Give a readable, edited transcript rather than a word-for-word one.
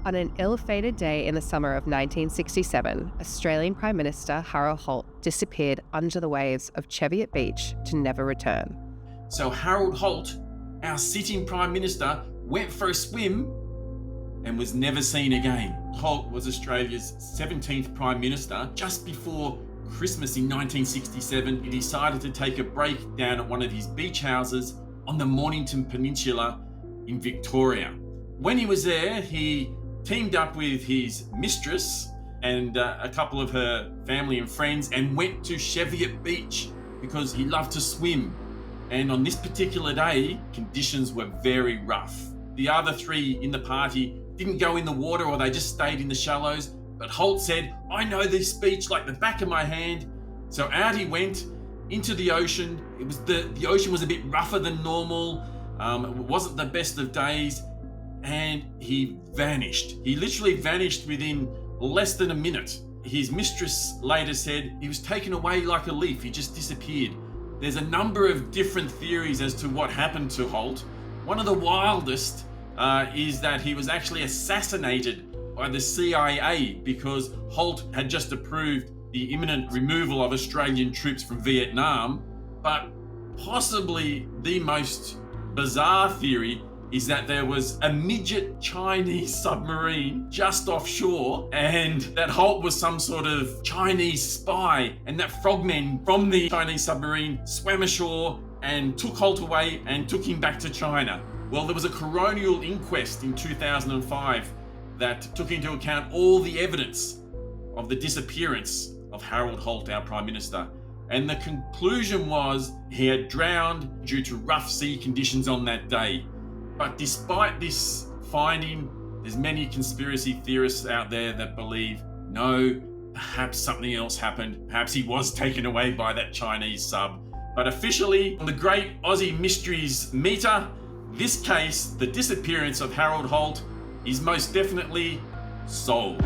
On an ill-fated day in the summer of 1967, Australian Prime Minister Harold Holt disappeared under the waves of Cheviot Beach to never return. So Harold Holt, our sitting Prime Minister, went for a swim and was never seen again. Holt was Australia's 17th Prime Minister. Just before Christmas in 1967, he decided to take a break down at one of his beach houses on the Mornington Peninsula in Victoria. When he was there, he teamed up with his mistress and a couple of her family and friends and went to Cheviot Beach because he loved to swim. And on this particular day, conditions were very rough. The other three in the party didn't go in the water, or they just stayed in the shallows. But Holt said, "I know this beach like the back of my hand." So out he went into the ocean. It was the ocean was a bit rougher than normal. It wasn't the best of days. And he vanished. He literally vanished within less than a minute. His mistress later said he was taken away like a leaf. He just disappeared. There's a number of different theories as to what happened to Holt. One of the wildest is that he was actually assassinated by the CIA because Holt had just approved the imminent removal of Australian troops from Vietnam. But possibly the most bizarre theory is that there was a midget Chinese submarine just offshore and that Holt was some sort of Chinese spy, and that frogmen from the Chinese submarine swam ashore and took Holt away and took him back to China. Well, there was a coronial inquest in 2005 that took into account all the evidence of the disappearance of Harold Holt, our Prime Minister. And the conclusion was he had drowned due to rough sea conditions on that day. But despite this finding, there's many conspiracy theorists out there that believe, no, perhaps something else happened. Perhaps he was taken away by that Chinese sub. But officially, on the Great Aussie Mysteries meter, this case, the disappearance of Harold Holt, is most definitely solved.